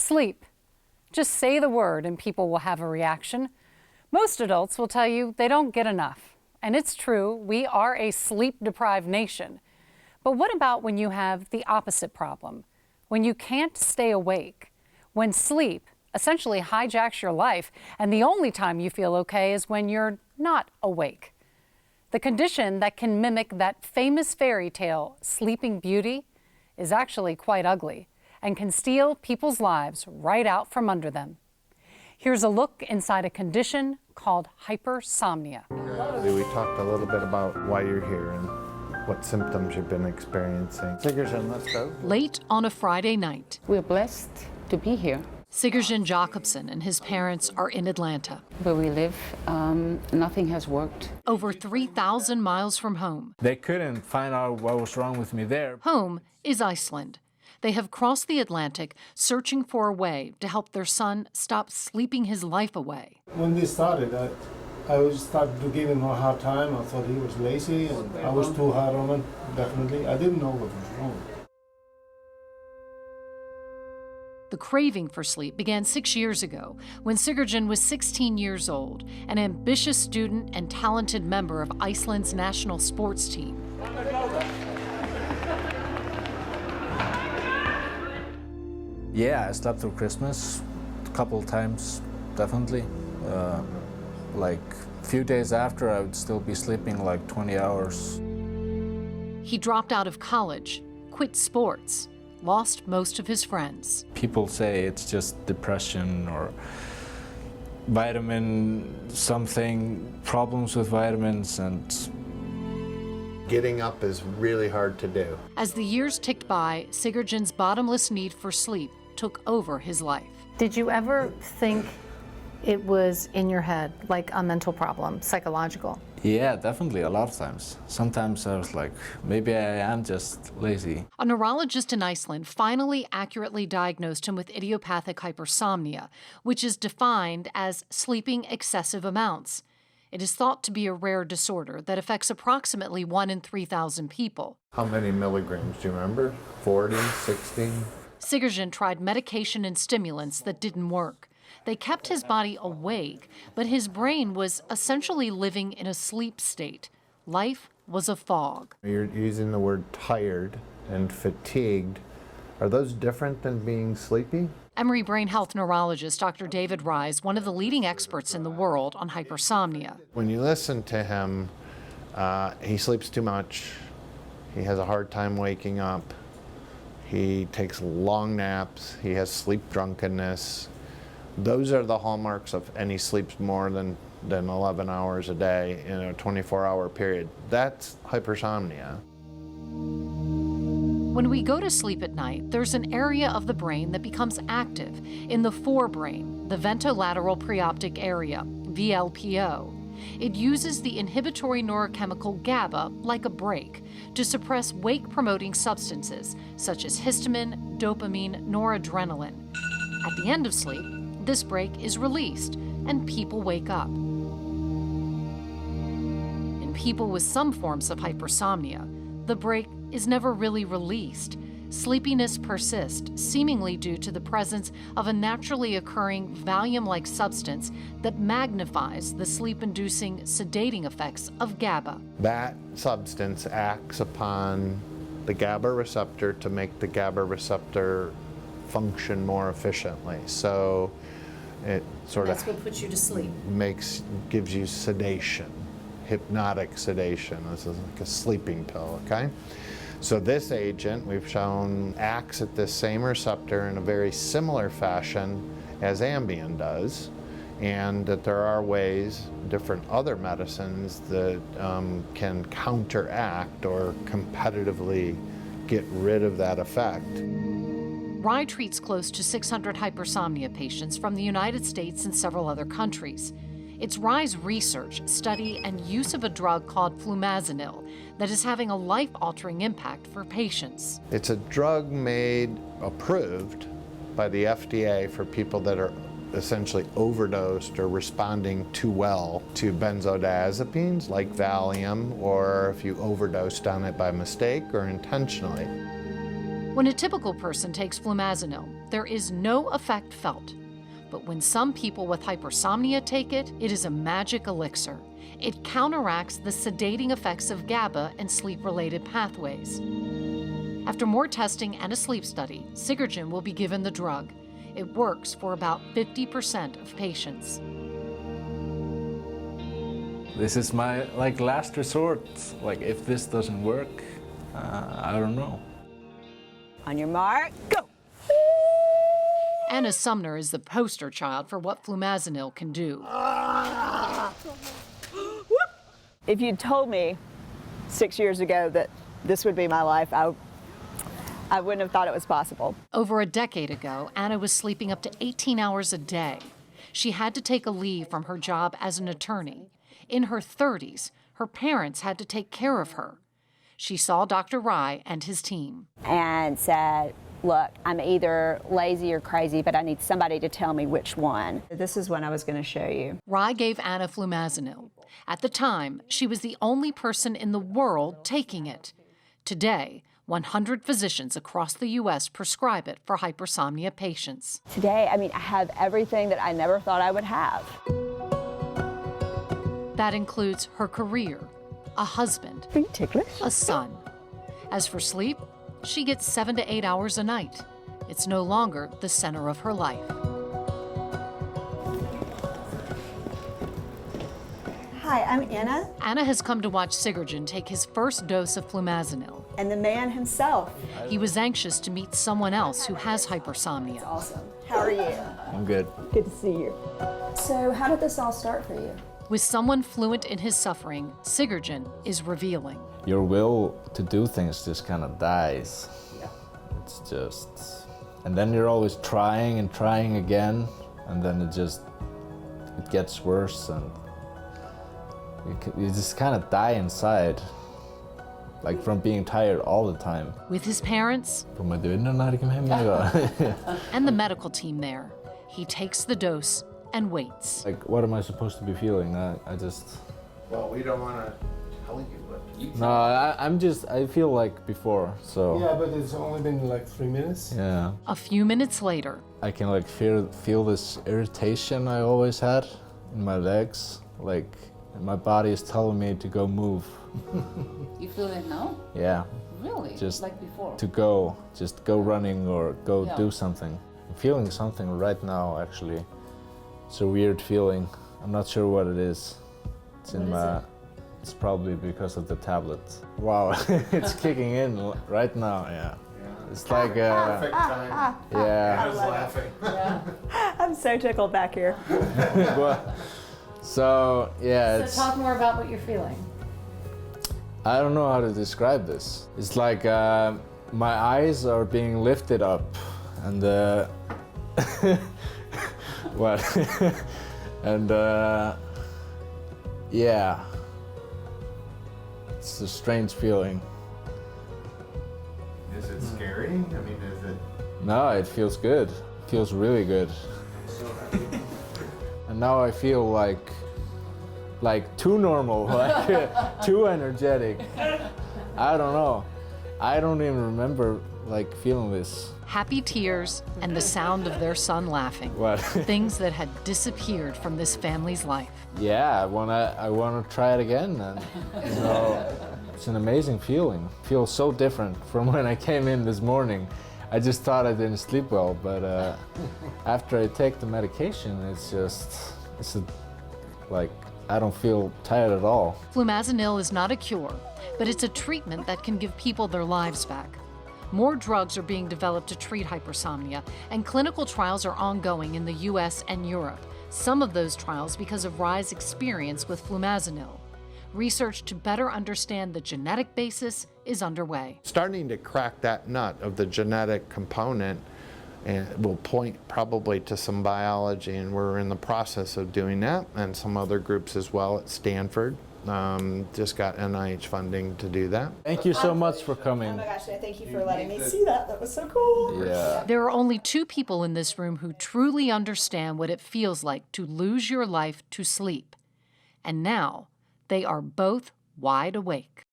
Sleep. Just say the word and people will have a reaction. Most adults will tell you they don't get enough. And it's true, we are a sleep-deprived nation. But what about when you have the opposite problem? When you can't stay awake? When sleep essentially hijacks your life and the only time you feel okay is when you're not awake? The condition that can mimic that famous fairy tale, Sleeping Beauty, is actually quite ugly and can steal people's lives right out from under them. Here's a look inside a condition called hypersomnia. We talked a little bit about why you're here and what symptoms you've been experiencing. Sigurdsson, let's go. Late on a Friday night. We're blessed to be here. Sigurdsson Jacobsen and his parents are in Atlanta. Where we live, nothing has worked. Over 3,000 miles from home. They couldn't find out what was wrong with me there. Home is Iceland. They have crossed the Atlantic searching for a way to help their son stop sleeping his life away. When this started, I started to give him a hard time. I thought he was lazy and I was too hard on him, definitely. I didn't know what was wrong. The craving for sleep began 6 years ago when Sigurdsson was 16 years old, an ambitious student and talented member of Iceland's national sports team. Yeah, I slept through Christmas a couple of times, definitely. Like a few days after, I would still be sleeping like 20 hours. He dropped out of college, quit sports, lost most of his friends. People say it's just depression or vitamin something, problems with vitamins, and Getting up is really hard to do. As the years ticked by, Sigurdsson's bottomless need for sleep took over his life. Did you ever think it was in your head, like a mental problem, psychological? yeah, definitely a lot of times. Sometimes I was like, maybe I am just lazy. A neurologist in Iceland finally accurately diagnosed him with idiopathic hypersomnia, which is defined as sleeping excessive amounts. It is thought to be a rare disorder that affects approximately 1 in 3,000 people. How many milligrams, do you remember? 40, 60? Sigurdsson tried medication and stimulants that didn't work. They kept his body awake, but his brain was essentially living in a sleep state. Life was a fog. You're using the word tired and fatigued. Are those different than being sleepy? Emory brain health neurologist Dr. David Rise, one of the leading experts in the world on hypersomnia. When you listen to him, he sleeps too much. He has a hard time waking up. He takes long naps. He has sleep drunkenness. Those are the hallmarks of, and he sleeps more than 11 hours a day in a 24-hour period. That's hypersomnia. When we go to sleep at night, there's an area of the brain that becomes active in the forebrain, the ventolateral preoptic area, VLPO. It uses the inhibitory neurochemical GABA like a brake to suppress wake-promoting substances such as histamine, dopamine, noradrenaline. At the end of sleep, this brake is released and people wake up. In people with some forms of hypersomnia, the brake is never really released. Sleepiness persists, seemingly due to the presence of a naturally occurring Valium-like substance that magnifies the sleep-inducing sedating effects of GABA. That substance acts upon the GABA receptor to make the GABA receptor function more efficiently. So it sort That's what puts you to sleep. gives you sedation, hypnotic sedation. This is like a sleeping pill, okay? So this agent, we've shown, acts at this same receptor in a very similar fashion as Ambien does, and that there are ways, different other medicines that can counteract or competitively get rid of that effect. Rye treats close to 600 hypersomnia patients from the United States and several other countries. It's Rye's research, study, and use of a drug called flumazenil that is having a life-altering impact for patients. It's a drug approved by the FDA for people that are essentially overdosed or responding too well to benzodiazepines like Valium, or if you overdosed on it by mistake or intentionally. When a typical person takes flumazenil, there is no effect felt. But when some people with hypersomnia take it, it is a magic elixir. It counteracts the sedating effects of GABA and sleep-related pathways. After more testing and a sleep study, Sigurjin will be given the drug. It works for about 50% of patients. This is my last resort. If this doesn't work, I don't know. On your mark, go! Anna Sumner is the poster child for what flumazenil can do. If you'd told me 6 years ago that this would be my life, I wouldn't have thought it was possible. Over a decade ago, Anna was sleeping up to 18 hours a day. She had to take a leave from her job as an attorney. In her 30s, her parents had to take care of her. She saw Dr. Rai and his team. And said, look, I'm either lazy or crazy, but I need somebody to tell me which one. This is one I was going to show you. Rai gave Anna flumazenil. At the time, she was the only person in the world taking it. Today, 100 physicians across the U.S. prescribe it for hypersomnia patients. Today, I have everything that I never thought I would have. That includes her career, a husband, Are you ticklish? a son. As for sleep, she gets 7 to 8 hours a night. It's no longer the center of her life. Hi, I'm Anna, Anna has come to watch Sigurjin take his first dose of flumazenil. and the man himself. He was anxious to meet someone else who has hypersomnia. Awesome. How are you? I'm good. Good to see you. So, how did this all start for you? With someone fluent in his suffering, Sigurjin is revealing. Your will to do things just kind of dies. Yeah. It's just, and then you're always trying and trying again, and then it gets worse, and you just kind of die inside, from being tired all the time. With his parents And and the medical team there, he takes the dose and waits. what am I supposed to be feeling? Well, we don't want to tell you what you No, I feel like before, so. Yeah, but it's only been 3 minutes. Yeah. A few minutes later, I can feel this irritation I always had in my legs, my body is telling me to go move. You feel it now? Yeah, Really? Just like before? just go running or go Yeah. do something. I'm feeling something right now, actually. It's a weird feeling. I'm not sure what it is. It's in my. It's probably because of the tablet. Wow, it's kicking in right now. Yeah, it's like Perfect time. yeah. I was laughing. I'm so tickled back here. So yeah, it's. talk more about what you're feeling. I don't know how to describe this. It's like my eyes are being lifted up, and what? And yeah, it's a strange feeling. Is it scary? Is it? No, it feels good. It feels really good. And now I feel like too normal, too energetic. I don't know. I don't even remember feeling this. Happy tears and the sound of their son laughing. What? Things that had disappeared from this family's life. Yeah, I wanna try it again, and it's an amazing feeling. It feels so different from when I came in this morning. I just thought I didn't sleep well, but after I take the medication, I don't feel tired at all. Flumazenil is not a cure, but it's a treatment that can give people their lives back. More drugs are being developed to treat hypersomnia, and clinical trials are ongoing in the US and Europe. Some of those trials because of Rai's experience with flumazenil. Research to better understand the genetic basis is underway. Starting to crack that nut of the genetic component and will point probably to some biology, and we're in the process of doing that, and some other groups as well at Stanford. Just got NIH funding to do that. Thank you so much for coming. Oh my gosh, thank you for letting me see that. That was so cool. Yeah. There are only 2 people in this room who truly understand what it feels like to lose your life to sleep. And now, they are both wide awake.